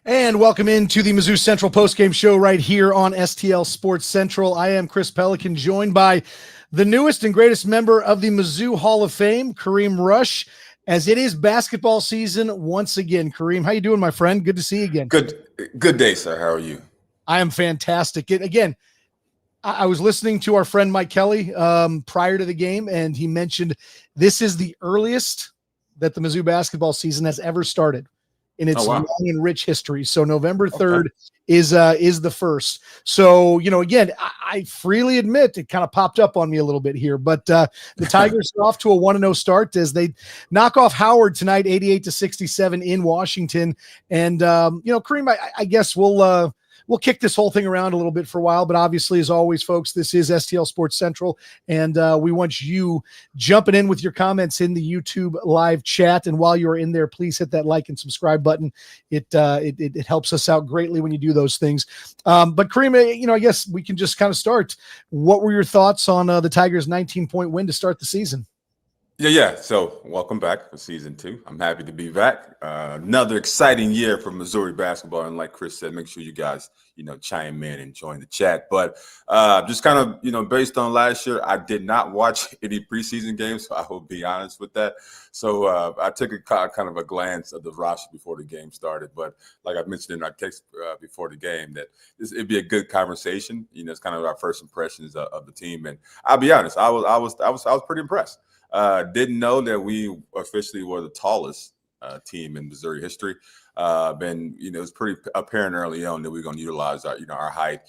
And welcome into the Mizzou Central Postgame Show right here on STL Sports Central. I am Chris Pelikan, joined by the newest and greatest member of the Mizzou Hall of Fame, Kareem Rush, as it is basketball season once again. Kareem, how you doing, my friend? Good to see you again. Good day, sir. How are you? I am fantastic. Again, I was listening to our friend Mike Kelly prior to the game, and he mentioned this is the earliest that the Mizzou basketball season has ever started in its long and rich history. So November 3rd is the first. So, again, I freely admit it kind of popped up on me a little bit here, but the Tigers are off to a 1-0 start as they knock off Howard tonight, 88-67 in Washington. And, Kareem, I guess we'll kick this whole thing around a little bit for a while, but obviously, as always, folks, this is STL Sports Central, and we want you jumping in with your comments in the YouTube live chat. And while you're in there, please hit that like and subscribe button. It helps us out greatly when you do those things. But Kareem, I guess we can just kind of start. What were your thoughts on the Tigers' 19-point win to start the season? Yeah. So welcome back for season 2. I'm happy to be back. Another exciting year for Missouri basketball. And like Chris said, make sure you guys, chime in and join the chat. But just kind of, based on last year, I did not watch any preseason games. So I will be honest with that. So I took a kind of a glance of the roster before the game started. But like I mentioned in our text before the game, that it'd be a good conversation. It's kind of our first impressions of the team. And I'll be honest, I was pretty impressed. Didn't know that we officially were the tallest team in Missouri history. It was pretty apparent early on that we were going to utilize our height.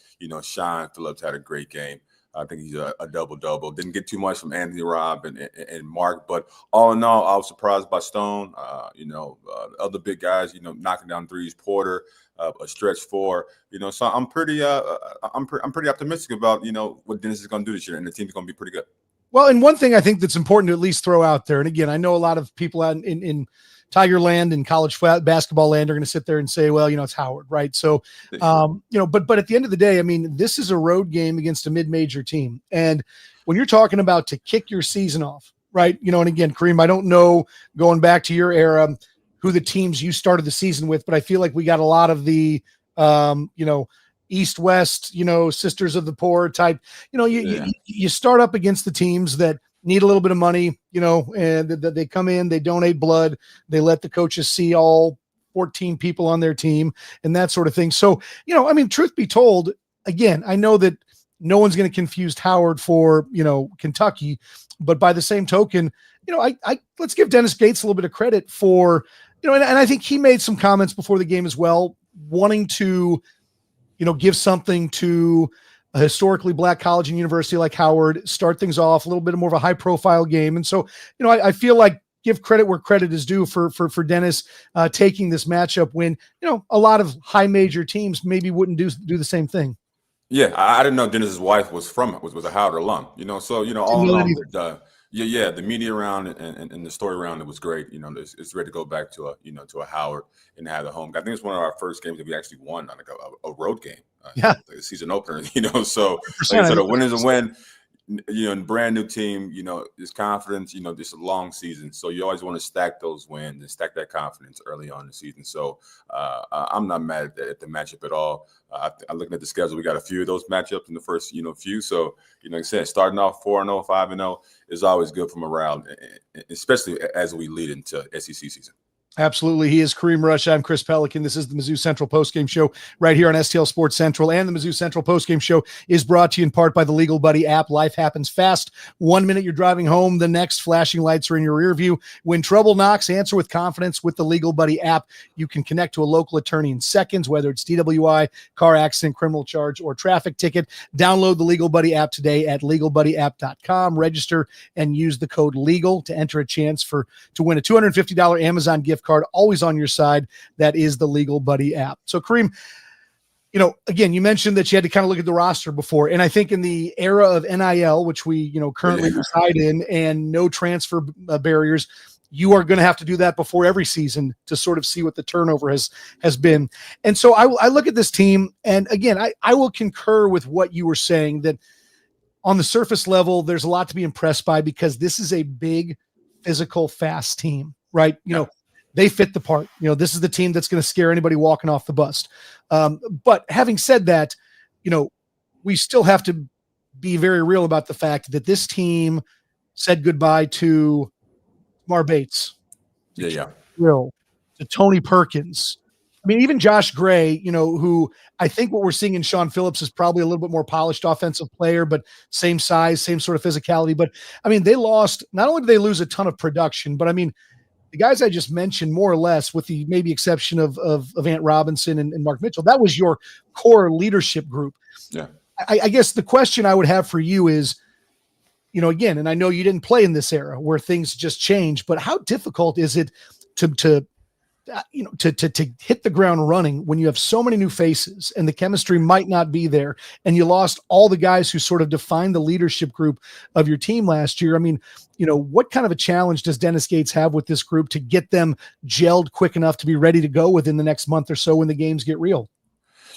Sean Phillips had a great game. I think he's a double-double. Didn't get too much from Anthony Robb and Mark, but all in all, I was surprised by Stone. Other big guys, knocking down threes. Porter, a stretch 4. So I'm pretty optimistic about what Dennis is going to do this year, and the team's going to be pretty good. Well, and one thing I think that's important to at least throw out there, and again, I know a lot of people out in Tiger land and college basketball land are going to sit there and say, well, it's Howard, right? So, but at the end of the day, I mean, this is a road game against a mid-major team. And when you're talking about to kick your season off, right? And again, Kareem, I don't know, going back to your era, who the teams you started the season with, but I feel like we got a lot of the, East-West, sisters of the poor type, you start up against the teams that need a little bit of money, and they come in, they donate blood, they let the coaches see all 14 people on their team and that sort of thing. So, truth be told, again, I know that no one's going to confuse Howard for, Kentucky, but by the same token, let's give Dennis Gates a little bit of credit for, and I think he made some comments before the game as well, wanting to, give something to a historically black college and university like Howard, start things off a little bit more of a high profile game. And so, I feel like give credit where credit is due for Dennis taking this matchup when, a lot of high major teams maybe wouldn't do the same thing. Yeah. I didn't know Dennis's wife was a Howard alum, so, all in all, the media round and the story round, it was great. It's ready to go back to a Howard and have the home. I think it's one of our first games that we actually won on a road game. The season opener. So the win is a win. And brand new team. There's confidence. This is a long season, so you always want to stack those wins and stack that confidence early on in the season. So I'm not mad at the matchup at all. I'm looking at the schedule. We got a few of those matchups in the first few. So like I said, starting off 4-0, 5-0 is always good for morale, especially as we lead into SEC season. Absolutely. He is Kareem Rush. I'm Chris Pelikan. This is the Mizzou Central Postgame Show right here on STL Sports Central. And the Mizzou Central Postgame Show is brought to you in part by the Legal Buddy app. Life happens fast. 1 minute you're driving home, the next flashing lights are in your rear view. When trouble knocks, answer with confidence with the Legal Buddy app. You can connect to a local attorney in seconds, whether it's DWI, car accident, criminal charge, or traffic ticket. Download the Legal Buddy app today at legalbuddyapp.com. Register and use the code LEGAL to enter a chance to win a $250 Amazon gift card, always on your side. That is the Legal Buddy app. So Kareem, again, you mentioned that you had to kind of look at the roster before. And I think in the era of NIL, which we, currently reside in, and no transfer barriers, you are going to have to do that before every season to sort of see what the turnover has been. And so I look at this team, and again, I will concur with what you were saying, that on the surface level, there's a lot to be impressed by because this is a big, physical, fast team, right? they fit the part. This is the team that's going to scare anybody walking off the bus. But having said that, we still have to be very real about the fact that this team said goodbye to Mar Bates. To Tony Perkins. I mean, even Josh Gray, who I think what we're seeing in Sean Phillips is probably a little bit more polished offensive player, but same size, same sort of physicality. But I mean, they lost, not only did they lose a ton of production, but I mean, the guys I just mentioned, more or less, with the maybe exception of Ant Robinson and Mark Mitchell, that was your core leadership group. Yeah. I guess the question I would have for you is, again, and I know you didn't play in this era where things just change, but how difficult is it to hit the ground running when you have so many new faces and the chemistry might not be there, and you lost all the guys who sort of defined the leadership group of your team last year? I mean, what kind of a challenge does Dennis Gates have with this group to get them gelled quick enough to be ready to go within the next month or so when the games get real?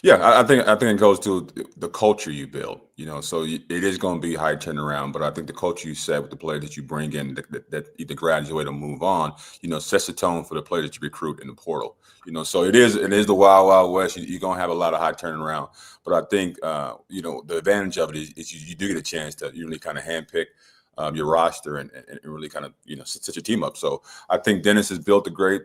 Yeah, I think it goes to the culture you build. So it is going to be high turnaround, but I think the culture you set with the players that you bring in that either graduate or move on, sets the tone for the players that you recruit in the portal. So it is the wild west. You're going to have a lot of high turnaround, but I think the advantage of it is you do get a chance to really kind of handpick your roster and really kind of set your team up. So I think Dennis has built a great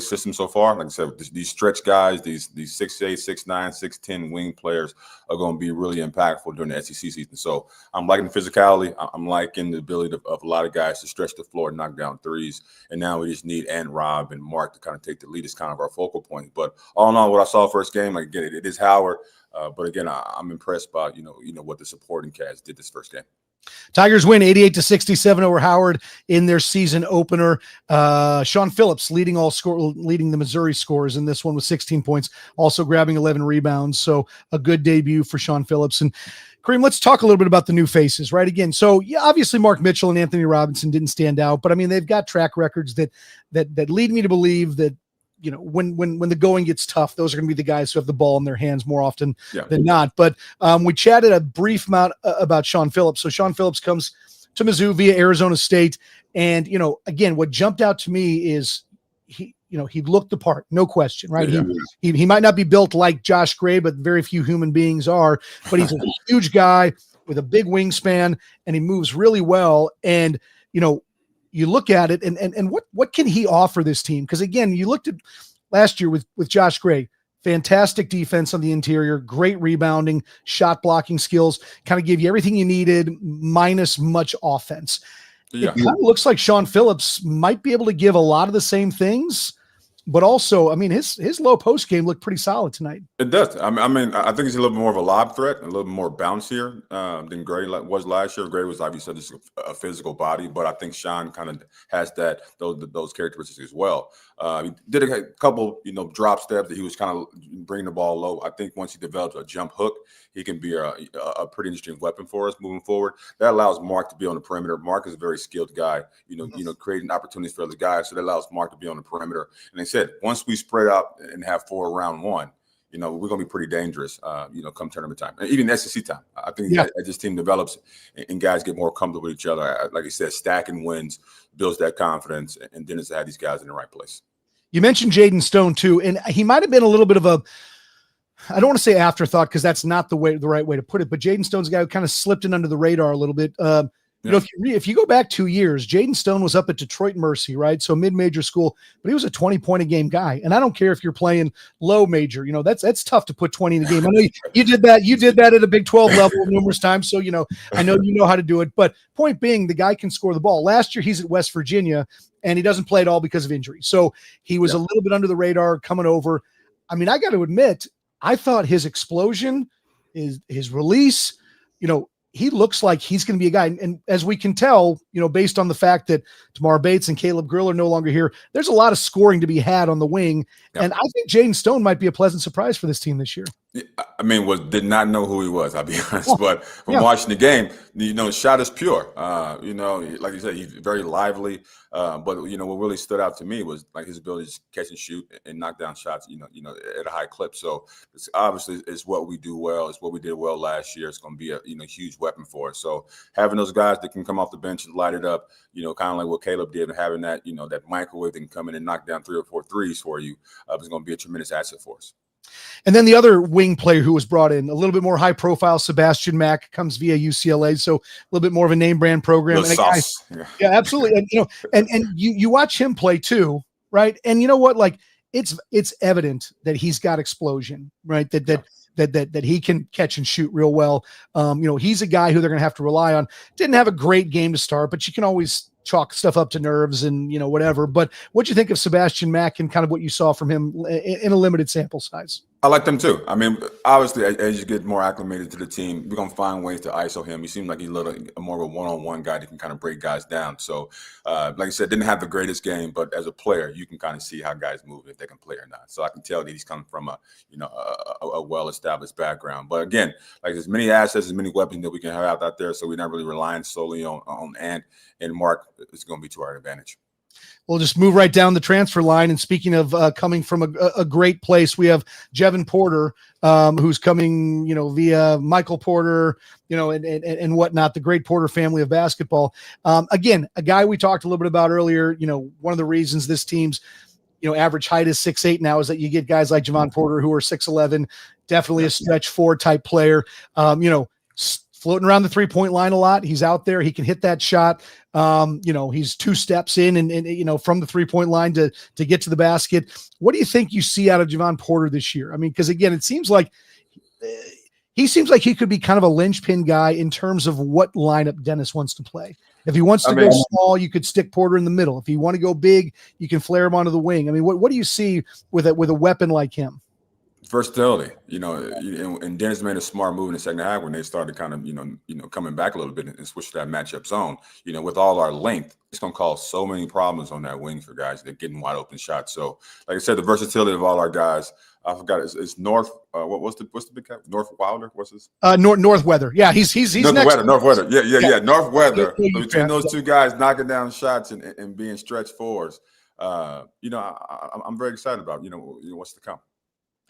system so far. Like I said, these stretch guys, these 6'8", 6'9", 6'10" wing players are going to be really impactful during the SEC season. So I'm liking the physicality. I'm liking the ability of a lot of guys to stretch the floor and knock down threes. And now we just need Rob and Mark to kind of take the lead as kind of our focal point. But all in all, what I saw first game, like, again, it is Howard. But again, I'm impressed by what the supporting cast did this first game. Tigers win 88-67 over Howard in their season opener. Sean Phillips leading the Missouri scores in this one with 16 points, also grabbing 11 rebounds. So a good debut for Sean Phillips. And Kareem, let's talk a little bit about the new faces, right? Again, so yeah, obviously Mark Mitchell and Anthony Robinson didn't stand out, but I mean, they've got track records that lead me to believe that when the going gets tough, those are going to be the guys who have the ball in their hands more often than not. But we chatted a brief amount about Sean Phillips. So Sean Phillips comes to Mizzou via Arizona State. And, again, what jumped out to me is he looked the part, no question, right? Yeah. He might not be built like Josh Gray, but very few human beings are, but he's a huge guy with a big wingspan, and he moves really well. And, you look at it and what can he offer this team? Because again, you looked at last year with Josh Gray, fantastic defense on the interior, great rebounding, shot blocking skills, kind of gave you everything you needed minus much offense. Yeah. It kind of looks like Sean Phillips might be able to give a lot of the same things, but also, I mean, his low post game looked pretty solid tonight. It does. I mean, I think he's a little more of a lob threat, a little more bouncier than Gray was last year. Gray was obviously just a physical body, but I think Sean kind of has those characteristics as well. He did a couple, drop steps that he was kind of bringing the ball low. I think once he develops a jump hook, he can be a pretty interesting weapon for us moving forward. That allows Mark to be on the perimeter. Mark is a very skilled guy, creating opportunities for other guys. So that allows Mark to be on the perimeter. And they said, once we spread out and have 4 round one, we're going to be pretty dangerous, come tournament time. And even SEC time. I think as this team develops and guys get more comfortable with each other, like I said, stacking wins builds that confidence, and then it's to have these guys in the right place. You mentioned Jaden Stone too, and he might have been a little bit of a, I don't want to say afterthought because that's not the right way to put it, but Jaden Stone's a guy who kind of slipped in under the radar a little bit. If you go back 2 years, Jaden Stone was up at Detroit Mercy, right? So mid-major school, but he was a 20-point-a-game guy. And I don't care if you're playing low major, that's tough to put 20 in a game. I know you did that. You did that at a Big 12 level numerous times. So, I know you know how to do it. But point being, the guy can score the ball. Last year, he's at West Virginia, and he doesn't play at all because of injury. So he was a little bit under the radar coming over. I mean, I got to admit, I thought his explosion, his release, he looks like he's going to be a guy. And as we can tell, based on the fact that Tamar Bates and Caleb Grill are no longer here, there's a lot of scoring to be had on the wing. Yep. And I think Jaden Stone might be a pleasant surprise for this team this year. Yeah, I mean, did not know who he was. I'll be honest, but from Yeah. watching the game, shot is pure. Like you said, he's very lively. But what really stood out to me was like his ability to catch and shoot and knock down shots. At a high clip. So it's obviously it's what we do well. It's what we did well last year. It's going to be a huge weapon for us. So having those guys that can come off the bench and light it up, kind of like what Caleb did, and having that that microwave that can come in and knock down 3 or 4 threes for you is going to be a tremendous asset for us. And then the other wing player who was brought in, a little bit more high profile, Sebastian Mack, comes via UCLA, so a little bit more of a name brand program. And yeah, absolutely. And and you watch him play too, right? And you know what? Like it's evident that he's got explosion, right? That he can catch and shoot real well. He's a guy who they're going to have to rely on. Didn't have a great game to start, but you can always chalk stuff up to nerves and whatever. But what do you think of Sebastian Mack and kind of what you saw from him in a limited sample size? I like them too. I mean, obviously, as you get more acclimated to the team, we're gonna find ways to ISO him. He seems like he's more of a one-on-one guy that can kind of break guys down. So, like I said, didn't have the greatest game, but as a player, you can kind of see how guys move, if they can play or not. So I can tell that he's coming from a well-established background. But again, like as many assets, as many weapons that we can have out there, so we're not really relying solely on Ant and Mark. It's going to be to our advantage. We'll just move right down the transfer line. And speaking of coming from a great place, we have Jevin Porter, who's coming, via Michael Porter, and whatnot, the great Porter family of basketball. Again, a guy we talked a little bit about earlier. One of the reasons this team's, average height is 6'8" now is that you get guys like Jevin Porter who are 6'11", definitely a stretch 4 type player. Floating around the 3-point line a lot. He's out there. He can hit that shot. He's 2 steps in and from the 3-point line to get to the basket. What do you think you see out of Jevin Porter this year? I mean, because again, it seems like he could be kind of a linchpin guy in terms of what lineup Dennis wants to play. If he wants to go small, you could stick Porter in the middle. If you want to go big, you can flare him onto the wing. I mean, what do you see with a weapon like him? Versatility, and Dennis made a smart move in the second half when they started kind of, coming back a little bit and switch to that matchup zone. With all our length, it's going to cause so many problems on that wing for guys that getting wide open shots. So, like I said, the versatility of all our guys. I forgot it's North. What's the big guy? North Wilder. What's his? North Weather. Yeah, he's North Weather. Yeah. North Weather. Between those two guys knocking down shots and being stretch fours, I'm very excited about what's to come.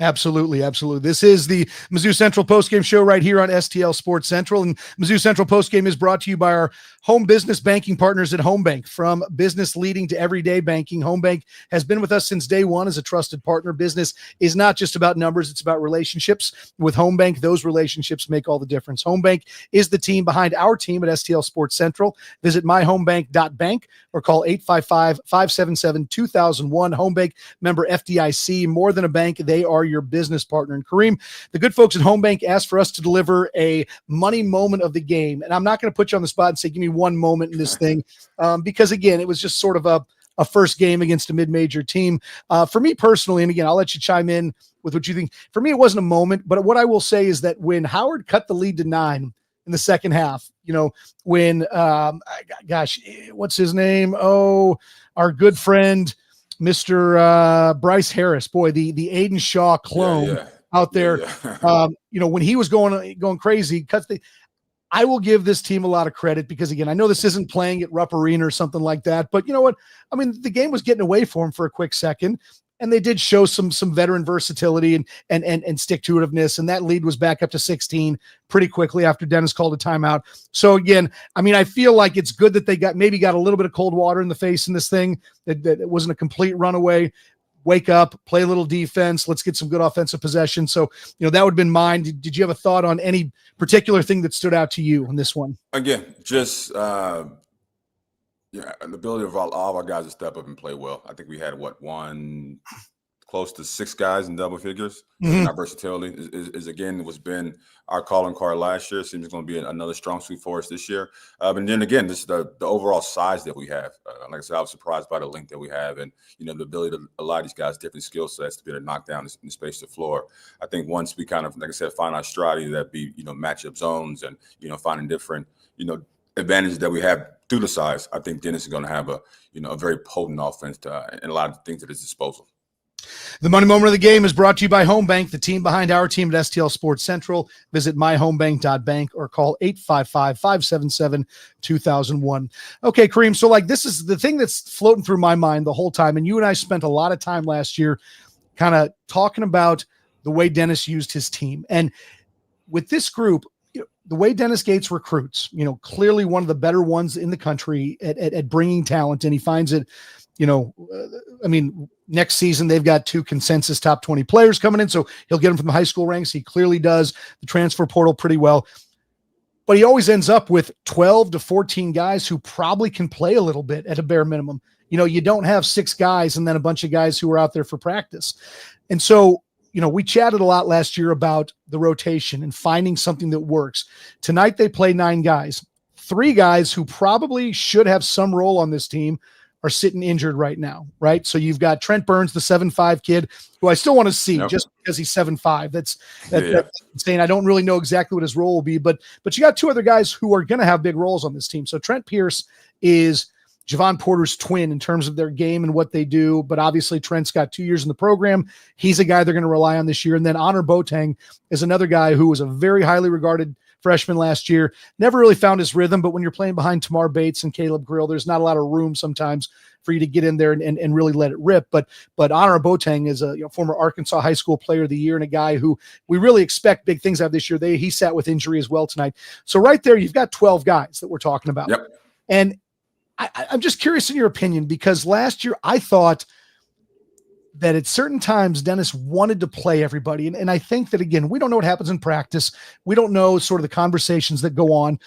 Absolutely. This is the Mizzou Central Postgame Show right here on STL Sports Central. And Mizzou Central Postgame is brought to you by our home business banking partners at Home Bank. From business leading to everyday banking, Home Bank has been with us since day one as a trusted partner. Business is not just about numbers, it's about relationships. With Home Bank, those relationships make all the difference. Home Bank is the team behind our team at STL Sports Central. Visit myhomebank.bank or call 855-577-2001. Home Bank, member FDIC, more than a bank, they are your business partner. And Kareem, the good folks at Home Bank asked for us to deliver a money moment of the game. And I'm not going to put you on the spot and say, give me one moment in this thing. Because again, it was just sort of a first game against a mid-major team. For me personally, and again, I'll let you chime in with what you think. For me, it wasn't a moment, but what I will say is that when Howard cut the lead to 9 in the second half, when, what's his name? Oh, our good friend, Mr. Bryce Harris, boy, the Aiden Shaw clone out there. When he was going crazy, I will give this team a lot of credit because again, I know this isn't playing at Rupp Arena or something like that, but you know what? I mean, the game was getting away from him for a quick second, and they did show some veteran versatility and stick-to-itiveness, and that lead was back up to 16 pretty quickly after Dennis called a timeout. So again, I mean, I feel like it's good that they got a little bit of cold water in the face in this thing, that it wasn't a complete runaway. Wake up, play a little defense. Let's get some good offensive possession. So, that would have been mine. Did you have a thought on any particular thing that stood out to you on this one? Again, just the ability of all our guys to step up and play well. I think we had close to 6 guys in double figures. Mm-hmm. Our versatility is again was been our calling card last year. Seems going to be another strong suit for us this year. And then again, this is the overall size that we have. Like I said, I was surprised by the length that we have, and the ability to allow these guys different skill sets to be able to knock down in the space of the floor. I think once we kind of, like I said, find our stride, that be matchup zones and finding different advantages that we have through the size. I think Dennis is going to have a very potent offense and a lot of things at his disposal. The money moment of the game is brought to you by Home Bank, the team behind our team at STL Sports Central. Visit myhomebank.bank or call 855-577-2001. Okay, Kareem, so like this is the thing that's floating through my mind the whole time, and you and I spent a lot of time last year kind of talking about the way Dennis used his team. And with this group, the way Dennis Gates recruits, clearly one of the better ones in the country at bringing talent, and he finds it, next season they've got 2 consensus top 20 players coming in, so he'll get them from the high school ranks. He clearly does the transfer portal pretty well, but he always ends up with 12 to 14 guys who probably can play a little bit at a bare minimum. You don't have 6 guys and then a bunch of guys who are out there for practice. And so, we chatted a lot last year about the rotation and finding something that works. Tonight they play 9 guys. 3 guys who probably should have some role on this team are sitting injured right now, right? So you've got Trent Burns, the 7'5" kid, who I still want to see just because he's 7'5". That's insane. I don't really know exactly what his role will be, but you got 2 other guys who are going to have big roles on this team. So Trent Pierce is Javon Porter's twin in terms of their game and what they do, but obviously Trent's got 2 years in the program. He's a guy they're going to rely on this year. And then Honor Boateng is another guy who was a very highly regarded freshman last year, never really found his rhythm, but when you're playing behind Tamar Bates and Caleb Grill, there's not a lot of room sometimes for you to get in there and really let it rip. But Honor Boateng is a former Arkansas high school player of the year and a guy who we really expect big things out of this year. He sat with injury as well tonight. So right there, you've got 12 guys that we're talking about. Yep. And I'm just curious in your opinion, because last year I thought that at certain times Dennis wanted to play everybody. And I think that, again, we don't know what happens in practice. We don't know sort of the conversations that go on.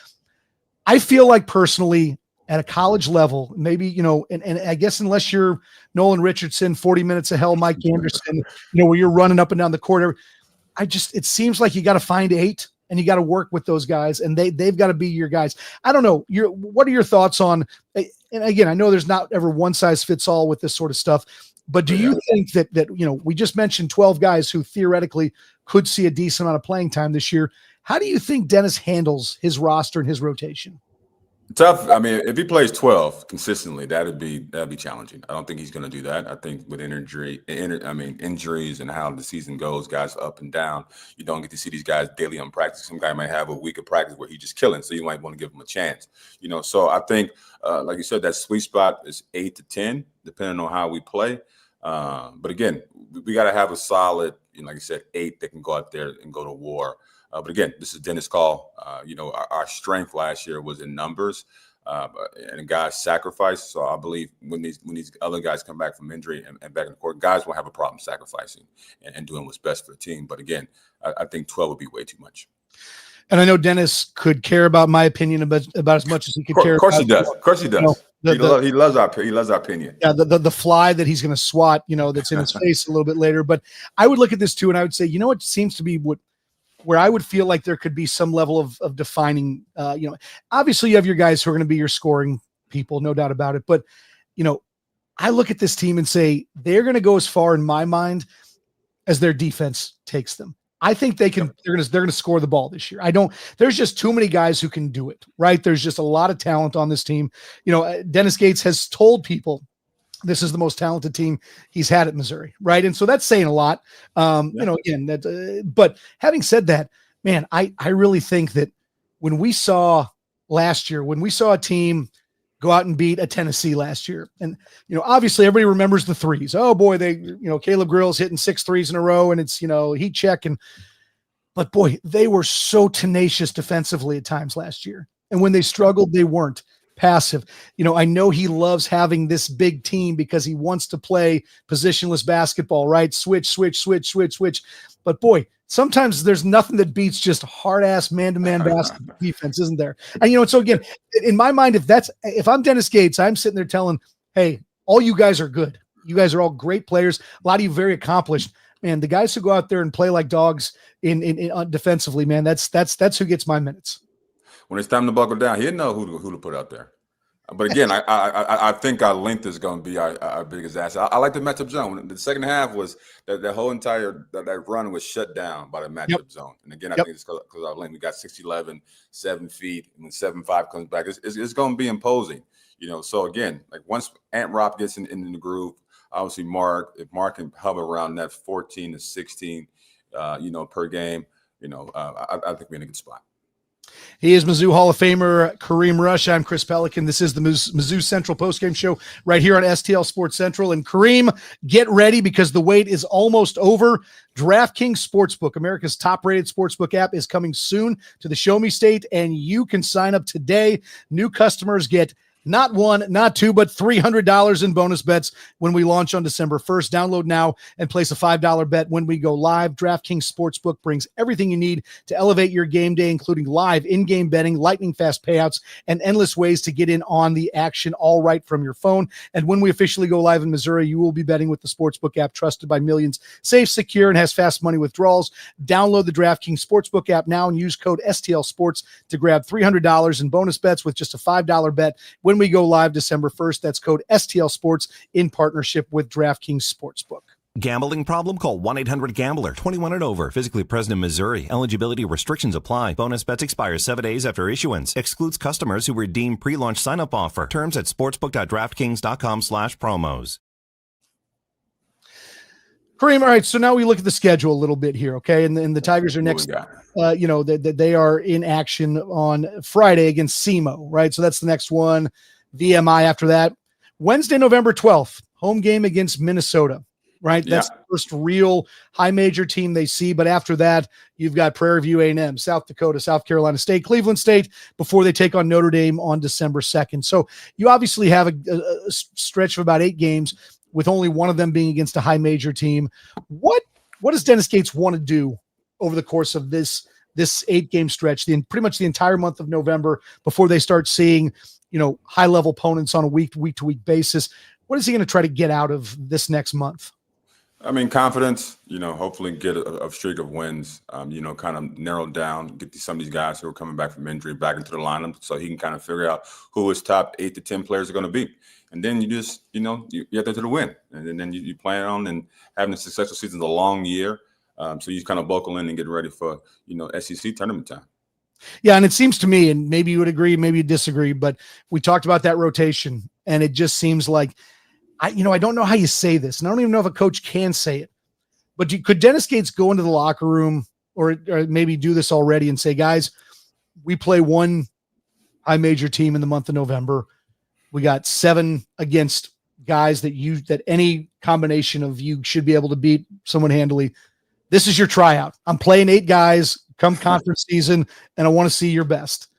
I feel like personally at a college level, maybe, and I guess unless you're Nolan Richardson, 40 minutes of hell, Mike Anderson, where you're running up and down the court, it seems like you got to find 8 and you got to work with those guys and they've got to be your guys. I don't know. What are your thoughts on, and again, I know there's not ever one size fits all with this sort of stuff, but do you think that we just mentioned 12 guys who theoretically could see a decent amount of playing time this year? How do you think Dennis handles his roster and his rotation? Tough. I mean, if he plays 12 consistently, that'd be challenging. I don't think he's going to do that. I think with injuries and how the season goes, guys up and down, you don't get to see these guys daily on practice. Some guy might have a week of practice where he's just killing, so you might want to give him a chance. So I think, like you said, that sweet spot is 8 to 10, depending on how we play. But again, we got to have a solid, like you said, 8 that can go out there and go to war. But again, this is Dennis' call. Our strength last year was in numbers and guys sacrificed. So I believe when these other guys come back from injury and back in the court, guys won't have a problem sacrificing and doing what's best for the team. But again, I think 12 would be way too much. And I know Dennis could care about my opinion about as much as he could care. Of course he does. Of course he does. He loves our opinion. Yeah, the fly that he's going to swat, that's in his face a little bit later. But I would look at this too, and I would say, it seems to be where I would feel like there could be some level of defining. Obviously you have your guys who are going to be your scoring people, no doubt about it. But I look at this team and say they're going to go as far in my mind as their defense takes them. I think they're going to score the ball this year. There's just too many guys who can do it, right? There's just a lot of talent on this team. Dennis Gates has told people this is the most talented team he's had at Missouri, right? And so that's saying a lot. But having said that, man, I really think that when we saw last year, when we saw a team go out and beat a Tennessee last year, and obviously everybody remembers the threes. Oh boy, Caleb Grill's hitting 6 threes in a row, and it's heat check, but boy, they were so tenacious defensively at times last year, and when they struggled, they weren't passive. I know he loves having this big team because he wants to play positionless basketball, right? Switch. But boy, sometimes there's nothing that beats just hard ass man-to-man basketball defense, isn't there? And so again, in my mind, if I'm Dennis Gates, I'm sitting there telling, hey, all you guys are good. You guys are all great players. A lot of you very accomplished. Man, the guys who go out there and play like dogs in defensively, man, that's who gets my minutes. When it's time to buckle down, he'll know who to put out there. But again, I think our length is going to be our biggest asset. I like the matchup zone. The second half was that whole entire that run was shut down by the matchup zone. And again, I think it's because our length. We got 6'11", 7 feet, and when 7'5" comes back, it's going to be imposing. So again, like once Ant Rob gets in the groove, Obviously, if Mark can hover around that 14 to 16, per game, I think we're in a good spot. He is Mizzou Hall of Famer Kareem Rush. I'm Chris Pelikan. This is the Mizzou Central Postgame Show right here on STL Sports Central. And Kareem, get ready because the wait is almost over. DraftKings Sportsbook, America's top-rated sportsbook app, is coming soon to the Show Me State, and you can sign up today. New customers get not one, not two, but $300 in bonus bets when we launch on December 1st. Download now and place a $5 bet when we go live. DraftKings Sportsbook brings everything you need to elevate your game day, including live in-game betting, lightning-fast payouts, and endless ways to get in on the action, all right from your phone. And when we officially go live in Missouri, you will be betting with the Sportsbook app trusted by millions, safe, secure, and has fast money withdrawals. Download the DraftKings Sportsbook app now and use code STL Sports to grab $300 in bonus bets with just a $5 bet when we go live December 1st. That's code STL Sports in partnership with DraftKings Sportsbook. Gambling problem? Call 1-800-GAMBLER. 21 and over. Physically present in Missouri. Eligibility restrictions apply. Bonus bets expire 7 days after issuance. Excludes customers who redeem pre-launch sign-up offer. Terms at sportsbook.draftkings.com/promos. Kareem, all right, so now we look at the schedule a little bit here, okay? And the Tigers are next, they are in action on Friday against SEMO, right? So that's the next one. VMI after that. Wednesday, November 12th, home game against Minnesota, right? That's the first real high major team they see. But after that, you've got Prairie View A&M, South Dakota, South Carolina State, Cleveland State before they take on Notre Dame on December 2nd. So you obviously have a stretch of about 8 games with only one of them being against a high major team. What does Dennis Gates want to do over the course of this 8-game stretch, pretty much the entire month of November, before they start seeing high-level opponents on a week-to-week basis? What is he going to try to get out of this next month? I mean, confidence, hopefully get a streak of wins, kind of narrow down, get some of these guys who are coming back from injury back into the lineup so he can kind of figure out who his top 8 to 10 players are going to be. And then you just, you have to win. And then you plan on and having a successful season is a long year. So you kind of buckle in and get ready for, SEC tournament time. Yeah, and it seems to me, and maybe you would agree, maybe you disagree, but we talked about that rotation, and it just seems like, I don't know how you say this, and I don't even know if a coach can say it, but could Dennis Gates go into the locker room or maybe do this already and say, guys, we play one high major team in the month of November. We got 7 against guys that any combination of you should be able to beat someone handily. This is your tryout. I'm playing 8 guys come conference season, and I want to see your best.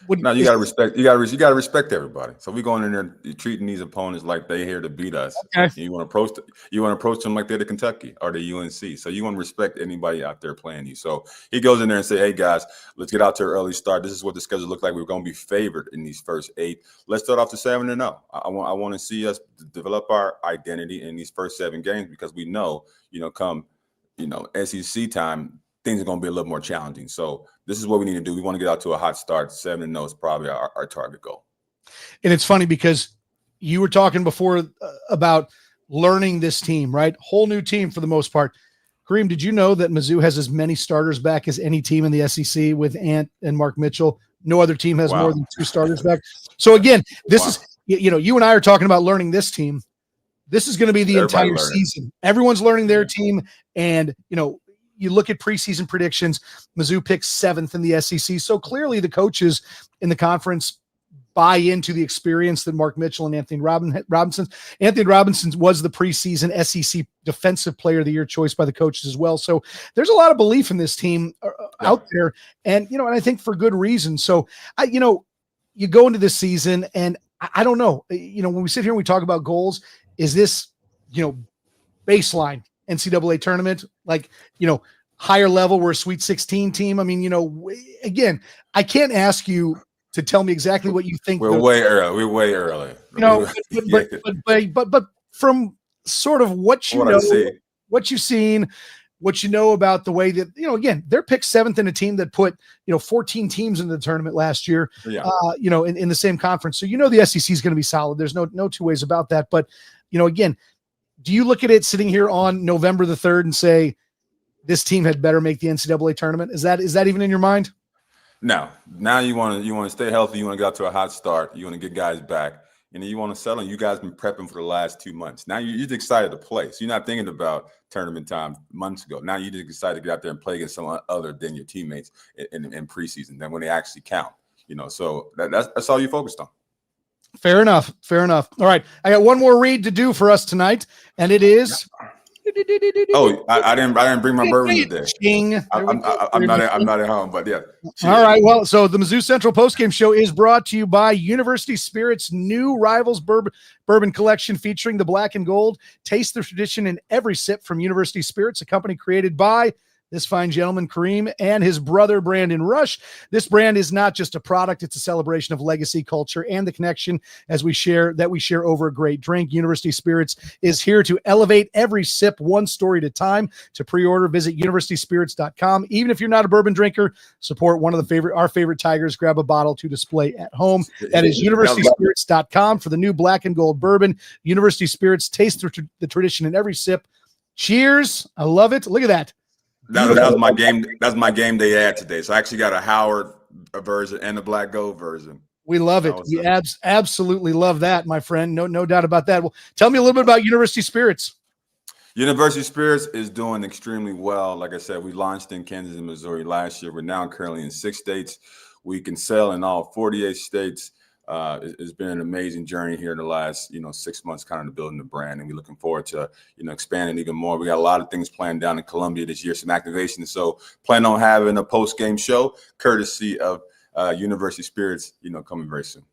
No, you gotta respect. You gotta respect everybody. So we're going in there treating these opponents like they're here to beat us. Okay. You want to approach them like they're the Kentucky or the UNC. So you want to respect anybody out there playing you. So he goes in there and say, "Hey guys, let's get out to an early start. This is what the schedule looks like. We're going to be favored in these first 8. Let's start off to 7-0. I want to see us develop our identity in these first 7 games because we know, come SEC time, things are going to be a little more challenging. So this is what we need to do. We want to get out to a hot start. 7-0 is probably our target goal." And it's funny because you were talking before about learning this team, right? Whole new team for the most part. Kareem, did you know that Mizzou has as many starters back as any team in the SEC with Ant and Mark Mitchell? No other team has more than 2 starters back. So again, this is, you and I are talking about learning this team. This is going to be the entire season. Everyone's learning their team. And, you look at preseason predictions, Mizzou picks 7th in the SEC. So clearly the coaches in the conference buy into the experience that Mark Mitchell and Anthony Robinson. Anthony Robinson was the preseason SEC Defensive Player of the Year choice by the coaches as well. So there's a lot of belief in this team out there. And, and I think for good reason. So, you go into this season and I don't know, when we sit here and we talk about goals, is this, baseline NCAA tournament, higher level, we're a Sweet 16 team? I mean, again, I can't ask you to tell me exactly what you think. We're way early. But from sort of what you've seen, what you know about the way that, again, they're picked 7th in a team that put, 14 teams in the tournament last year, in the same conference. So, the SEC is going to be solid. There's no 2 ways about that. But, again, do you look at it sitting here on November the 3rd and say this team had better make the NCAA tournament? Is that even in your mind? No. Now you want to stay healthy. You want to get out to a hot start. You want to get guys back. and then you want to settle. And you guys been prepping for the last 2 months. Now you're just excited to play. So you're not thinking about tournament time months ago. Now you just excited to get out there and play against someone other than your teammates in preseason. Then when they actually count, so that's all you focused on. Fair enough. Fair enough. All right, I got one more read to do for us tonight, and it is. Oh, I didn't bring my bourbon today. I'm not at home, but yeah. Cheers. All right. Well, so the Mizzou Central Postgame Show is brought to you by University Spirits' new Rivals Bourbon Collection featuring the black and gold. Taste the tradition in every sip from University Spirits, a company created by this fine gentleman, Kareem, and his brother, Brandon Rush. This brand is not just a product, it's a celebration of legacy, culture, and the connection we share over a great drink. University Spirits is here to elevate every sip one story at a time. To pre-order, visit universityspirits.com. Even if you're not a bourbon drinker, support our favorite Tigers. Grab a bottle to display at home. That is universityspirits.com for the new black and gold bourbon. University Spirits, taste the tradition in every sip. Cheers. I love it. Look at that. That was my game. That's my game day ad today. So I actually got a Howard version and a black gold version. We love it. We absolutely love that, my friend. No doubt about that. Well, tell me a little bit about University Spirits. University Spirits is doing extremely well. Like I said, we launched in Kansas and Missouri last year. We're now currently in 6 states. We can sell in all 48 states. It's been an amazing journey here in the last 6 months, kind of building the brand, and we're looking forward to expanding even more. We got a lot of things planned down in Columbia this year, some activations. So plan on having a post-game show courtesy of University Spirits, coming very soon.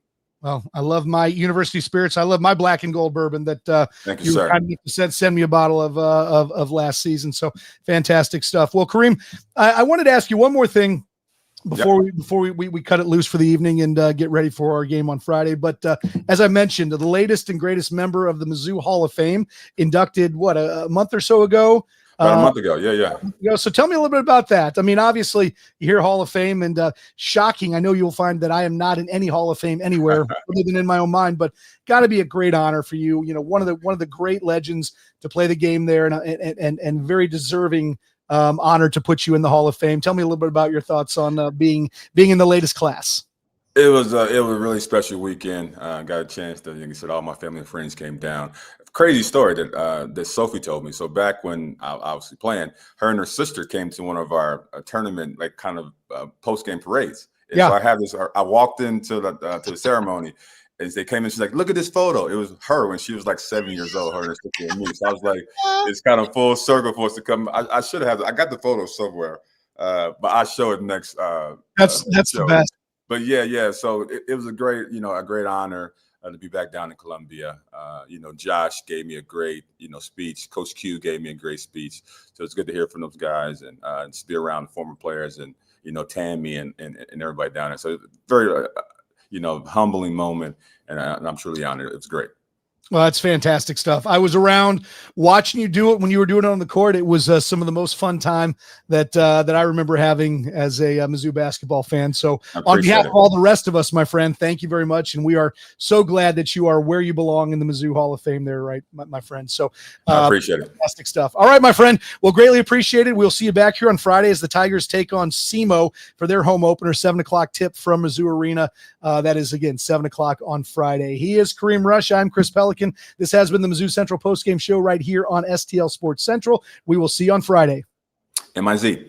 Well, I love my University Spirits. I love my black and gold bourbon that Thank you, sir. Kind of said send me a bottle of last season. So fantastic stuff. Well, Kareem, I wanted to ask you one more thing before we cut it loose for the evening and get ready for our game on Friday. But as I mentioned, the latest and greatest member of the Mizzou Hall of Fame inducted a month or so ago. About a month ago. Yeah. So tell me a little bit about that. I mean, obviously you hear Hall of Fame and shocking. I know you'll find that I am not in any Hall of Fame anywhere other than in my own mind, but got to be a great honor for you. One of the great legends to play the game there and very deserving honor to put you in the Hall of Fame. Tell me a little bit about your thoughts on being in the latest class. It was a really special weekend. Got a chance to, like you said, all my family and friends came down. Crazy story that Sophie told me. So back when I was playing, her and her sister came to one of our tournament post game parades. And so I have this. I walked into the ceremony. As they came in, she's like, "Look at this photo." It was her when she was like 7 years old, her and her sister and me. So I was like, it's kind of full circle for us to come. I should have. I got the photo somewhere, but I'll show it next. That's the best. But yeah. So it was a great honor to be back down in Columbia. Josh gave me a great speech. Coach Q gave me a great speech. So it's good to hear from those guys and to be around the former players and Tammy and everybody down there. So very humbling moment, and I'm truly honored. It's great. Well, that's fantastic stuff. I was around watching you do it when you were doing it on the court. It was some of the most fun time that I remember having as a Mizzou basketball fan. So on behalf of all the rest of us, my friend, thank you very much. And we are so glad that you are where you belong in the Mizzou Hall of Fame there, right, my friend. So I appreciate it. Fantastic stuff. All right, my friend. Well, greatly appreciated. We'll see you back here on Friday as the Tigers take on SEMO for their home opener, 7 o'clock tip from Mizzou Arena. That is, again, 7 o'clock on Friday. He is Kareem Rush. I'm Chris Pelikan. This has been the Mizzou Central Postgame Show right here on STL Sports Central. We will see you on Friday. MIZ.